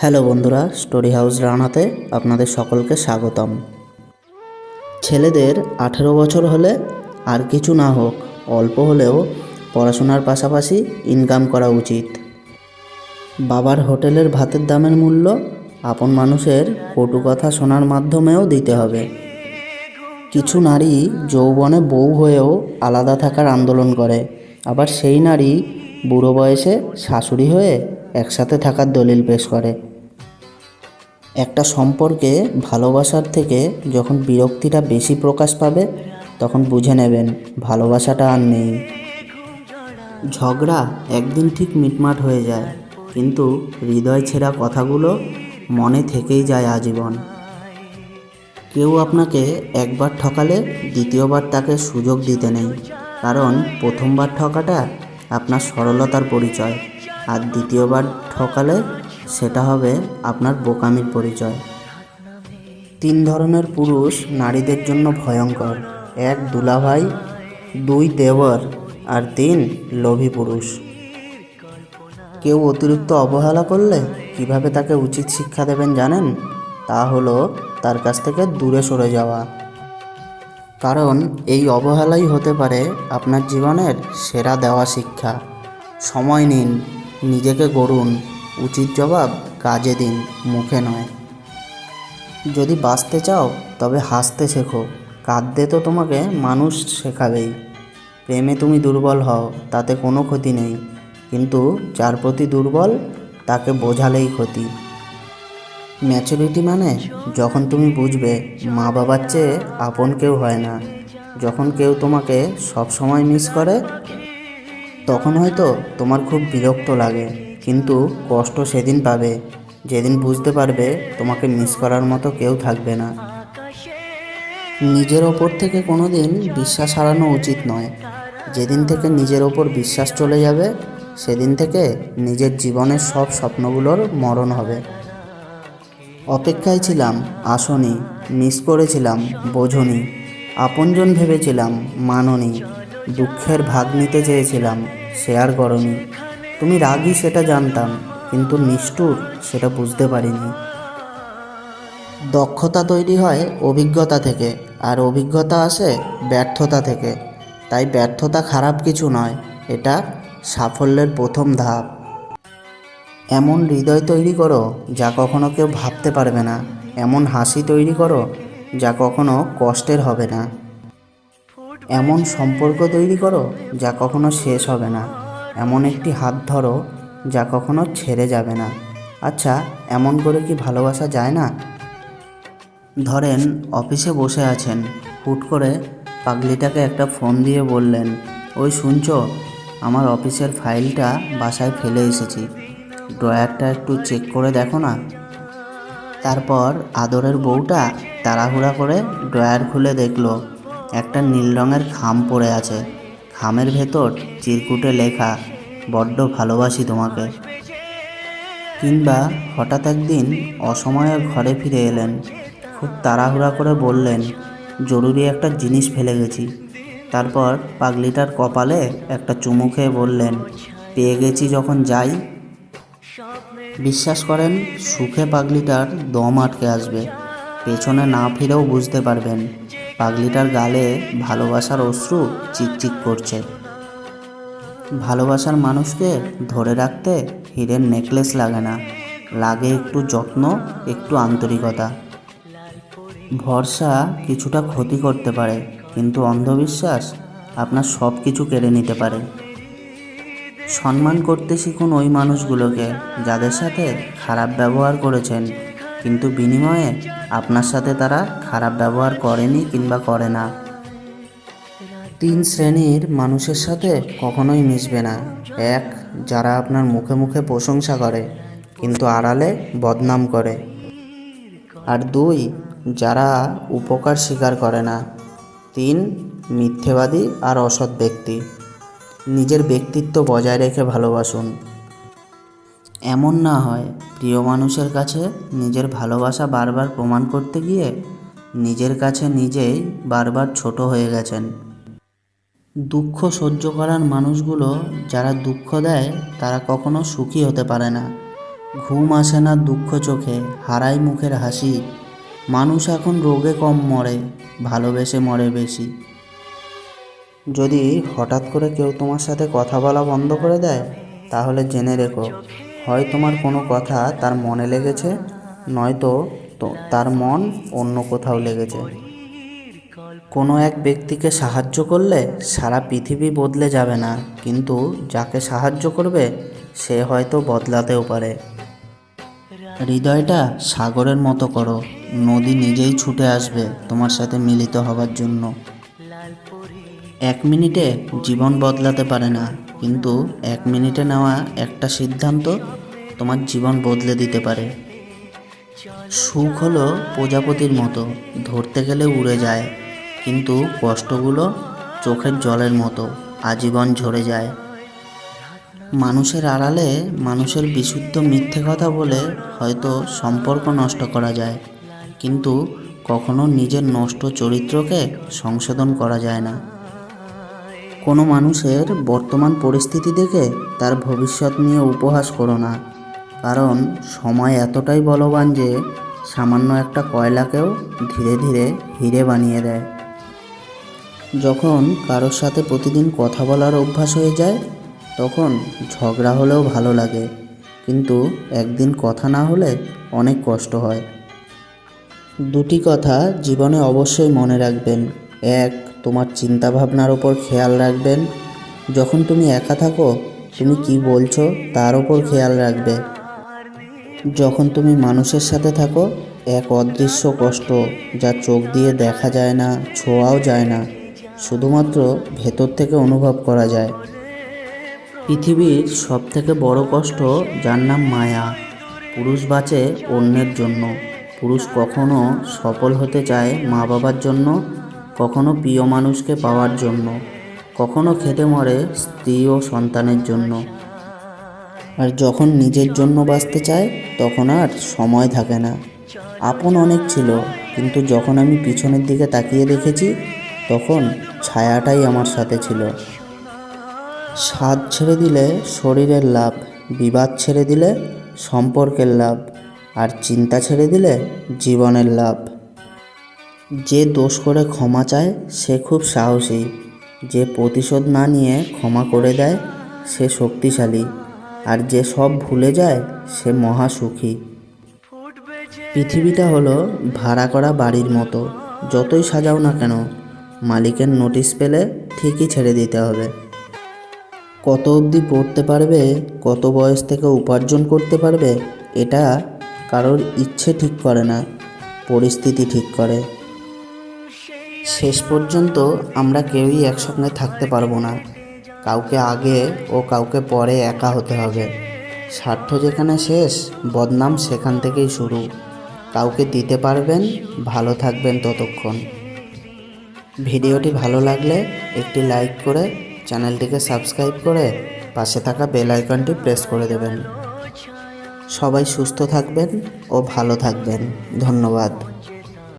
Hello বন্ধুরা, story house রানাতে আপনাদের সকলকে স্বাগতম। ছেলেদের 18 বছর হলে আর কিছু না হোক, অল্প হলেও পড়াশোনার পাশাপাশি ইনকাম করা উচিত। বাবার হোটেলের ভাতের দামের মূল্য আপন মানুষের কটু কথা শোনার মাধ্যমেও দিতে হবে। কিছু নারী যৌবনে বউ হয়েও আলাদা থাকার আন্দোলন করে, আবার সেই নারী বুড়ো বয়সে শাশুড়ি হয়ে একসাথে থাকার দলিল পেশ করে। একটা সম্পর্কে ভালোবাসার থেকে যখন বিরক্তিটা বেশি প্রকাশ পাবে, তখন বুঝে নেবেন ভালোবাসাটা আর নেই। ঝগড়া একদিন ঠিক মিটমাট হয়ে যায়, কিন্তু হৃদয় ছেঁড়া কথাগুলো মনে থেকেই যায় আজীবন। কেউ আপনাকে একবার ঠকালে দ্বিতীয়বার তাকে সুযোগ দিতে নেই, কারণ প্রথমবার ঠকাটা আপনার সরলতার পরিচয়, আর দ্বিতীয়বার ঠকালে সেটা হবে আপনার বোকামির পরিচয়। 3 ধরনের পুরুষ নারীদের জন্য ভয়ঙ্কর: 1 দুলাভাই, 2 দেওর, আর 3 লোভী পুরুষ। কেউ অতিরিক্ত অবহেলা করলে কিভাবে তাকে উচিত শিক্ষা দেবেন জানেন? তা হলো তার কাছ থেকে দূরে সরে যাওয়া। কারণ এই অবহেলাই হতে পারে আপনার জীবনের সেরা দেওয়া শিক্ষা। সময় নিন, নিজেকে গড়ুন, উচিত জবাব কাজে দিন, মুখে নয়। যদি বাঁচতে চাও তবে হাসতে শেখো, কাঁদতে তো তোমাকে মানুষ শেখাবেই। প্রেমে তুমি দুর্বল হও, তাতে কোনো ক্ষতি নেই, কিন্তু যার প্রতি দুর্বল তাকে বোঝালেই ক্ষতি। ম্যাচুরিটি মানে যখন তুমি বুঝবে মা বাবার চেয়ে আপন কেউ হয় না। যখন কেউ তোমাকে সব সময় মিস করে, তখন হয়তো তোমার খুব বিরক্ত লাগে, কিন্তু কষ্ট সেদিন পাবে যেদিন বুঝতে পারবে তোমাকে মিস করার মতো কেউ থাকবে না। নিজের ওপর থেকে কোনো দিন বিশ্বাস হারানো উচিত নয়। যেদিন থেকে নিজের ওপর বিশ্বাস চলে যাবে, সেদিন থেকে নিজের জীবনের সব স্বপ্নগুলোর মরণ হবে। অপেক্ষায় ছিলাম, আসনি, মিস করেছিলাম, বোঝনি, আপনজন ভেবেছিলাম, মাননি, দুঃখের ভাগ নিতে চেয়েছিলাম, শেয়ার করনি। তুমি রাগী সেটা জানতাম, কিন্তু নিষ্ঠুর সেটা বুঝতে পারিনি। দক্ষতা তৈরি হয় অভিজ্ঞতা থেকে, আর অভিজ্ঞতা আসে ব্যর্থতা থেকে। তাই ব্যর্থতা খারাপ কিছু নয়, এটা সাফল্যের প্রথম ধাপ। এমন হৃদয় তৈরি করো যা কখনো কেউ ভাবতে পারবে না। এমন হাসি তৈরি করো যা কখনো কষ্টের হবে না। এমন সম্পর্ক তৈরি করো যা কখনো শেষ হবে না। এমন একটি হাত ধরো যা কখনো ছেড়ে যাবে না। আচ্ছা, এমন করে কি ভালোবাসা যায় না? ধরেন অফিসে বসে আছেন, হুট করে পাগলিটাকে একটা ফোন দিয়ে বললেন, ওই শুনছো, আমার অফিসের ফাইলটা বাসায় ফেলে এসেছি, ড্রয়ারটা একটু চেক করে দেখো না। তারপর আদরের বউটা তাড়াহুড়া করে ড্রয়ার খুলে দেখলো একটা নীল রঙের খাম পড়ে আছে। খামের ভেতর চিরকুটে লেখা, বড্ড ভালোবাসি তোমাকে। কিংবা হঠাৎ একদিন অসময়ে ঘরে ফিরে এলেন, খুব তাড়াহুড়া করে বললেন, জরুরি একটা জিনিস ফেলে গেছি। তারপর পাগলিটার কপালে একটা চুমু খেয়ে বললেন, পেয়ে গেছি যখন যাই। বিশ্বাস করেন, সুখে পাগলিটার দম আটকে আসবে, পেছনে না ফিরেও বুঝতে পারবেন পাগলিটার গালে ভালোবাসার অশ্রু চিকচিক করছে। ভালোবাসার মানুষকে ধরে রাখতে হীরের নেকলেস লাগে না, লাগে একটু যত্ন, একটু আন্তরিকতা। ভরসা কিছুটা ক্ষতি করতে পারে, কিন্তু অন্ধবিশ্বাস আপনার সব কিছু কেড়ে নিতে পারে। সম্মান করতে শিখুন ওই মানুষগুলোকে যাদের সাথে খারাপ ব্যবহার করেছেন, কিন্তু বিনিময়ে আপনার সাথে তারা খারাপ ব্যবহার করেনি কিংবা করে না। 3 শ্রেণীর মানুষের সাথে কখনোই মিশবে না: 1, যারা আপনার মুখে মুখে প্রশংসা করে কিন্তু আড়ালে বদনাম করে; আর 2, যারা উপকার স্বীকার করে না; 3, মিথ্যেবাদী আর অসৎ ব্যক্তি। নিজের ব্যক্তিত্ব বজায় রেখে ভালোবাসুন। এমন না হয় প্রিয় মানুষের কাছে নিজের ভালোবাসা বারবার প্রমাণ করতে গিয়ে নিজের কাছে নিজেই বারবার ছোট হয়ে গেছেন। দুঃখ সহ্য করার মানুষগুলো যারা দুঃখ দেয়, তারা কখনো সুখী হতে পারে না। ঘুম আসে না দুঃখ চোখে, হারাই মুখের হাসি। মানুষ এখন রোগে কম মরে, ভালোবেসে মরে বেশি। যদি হঠাৎ করে কেউ তোমার সাথে কথা বলা বন্ধ করে দেয়, তাহলে জেনে রেখো, হয় তোমার কোনো কথা তার মনে লেগেছে, নয়তো তার মন অন্য কোথাও লেগেছে। কোনো এক ব্যক্তিকে সাহায্য করলে সারা পৃথিবী বদলে যাবে না, কিন্তু যাকে সাহায্য করবে সে হয়তো বদলাতেও পারে। হৃদয়টা সাগরের মতো করো, নদী নিজেই ছুটে আসবে তোমার সাথে মিলিত হবার জন্য। 1 মিনিটে জীবন বদলাতে পারে না, কিন্তু 1 মিনিটে নেওয়া একটা সিদ্ধান্ত তোমার জীবন বদলে দিতে পারে। সুখ হলো প্রজাপতির মতো, ধরতে গেলে উড়ে যায়, কিন্তু কষ্টগুলো চোখের জলের মতো আজীবন ঝরে যায়। মানুষের আড়ালে মানুষের বিশুদ্ধ মিথ্যে কথা বলে হয়তো সম্পর্ক নষ্ট করা যায়, কিন্তু কখনো নিজের নষ্ট চরিত্রকে সংশোধন করা যায় না। কোনো মানুষের বর্তমান পরিস্থিতি দেখে তার ভবিষ্যৎ নিয়ে উপহাস করো না, কারণ সময় এতটাই বলবান যে সামান্য একটা কয়লাকেও ধীরে ধীরে হিরে বানিয়ে দেয়। যখন কারোর সাথে প্রতিদিন কথা বলার অভ্যাস হয়ে যায়, তখন ঝগড়া হলেও ভালো লাগে, কিন্তু একদিন কথা না হলে অনেক কষ্ট হয়। 2টি কথা জীবনে অবশ্যই মনে রাখবেন। 1, তোমার চিন্তাভাবনার ওপর খেয়াল রাখবেন। যখন তুমি একা থাকো, তুমি কি বলছো তার ওপর খেয়াল রাখবে। যখন তুমি মানুষের সাথে থাকো, এক অদৃশ্য কষ্ট যা চোখ দিয়ে দেখা যায় না, ছোঁয়াও যায় না, শুধুমাত্র ভেতর থেকে অনুভব করা যায়। পৃথিবীর সবথেকে বড় কষ্ট যার নাম মায়া। পুরুষ বাঁচে অন্যের জন্য, পুরুষ কখনো সফল হতে চায় মা বাবার জন্য, কখনো প্রিয় মানুষকে পাওয়ার জন্য, কখনো খেটে মরে স্ত্রী ও সন্তানের জন্য। আর যখন নিজের জন্য বাঁচতে চায়, তখন আর সময় থাকে না। আপন অনেক ছিল, কিন্তু যখন আমি পিছনের দিকে তাকিয়ে দেখেছি, তখন ছায়াটাই আমার সাথে ছিল। স্বাদ ছেড়ে দিলে শরীরের লাভ, বিবাদ ছেড়ে দিলে সম্পর্কের লাভ, আর চিন্তা ছেড়ে দিলে জীবনের লাভ। যে দোষ করে ক্ষমা চায় সে খুব সাহসী, যে প্রতিশোধ না নিয়ে ক্ষমা করে দেয় সে শক্তিশালী, আর যে সব ভুলে যায় সে মহাসুখী। পৃথিবীটা হলো ভাড়া করা বাড়ির মতো, যতই সাজাও না কেন, মালিকের নোটিশ পেলে ঠিকই ছেড়ে দিতে হবে। কত অবধি পড়তে পারবে, কত বয়স থেকে উপার্জন করতে পারবে, এটা কারোর ইচ্ছে ঠিক করে না, পরিস্থিতি ঠিক করে। শেষ পর্যন্ত আমরা কেউই একসঙ্গে থাকতে পারবো না, কাউকে আগে ও কাউকে পরে একা হতে হবে। স্বার্থ যেখানে শেষ, বদনাম সেখান থেকেই শুরু। কাউকে দিতে পারবেন, ভালো থাকবেন ততক্ষণ। ভিডিওটি ভালো লাগলে একটি লাইক করে চ্যানেলটিকে সাবস্ক্রাইব করে পাশে থাকা বেল আইকনটি প্রেস করে দেবেন। সবাই সুস্থ থাকবেন ও ভালো থাকবেন। ধন্যবাদ।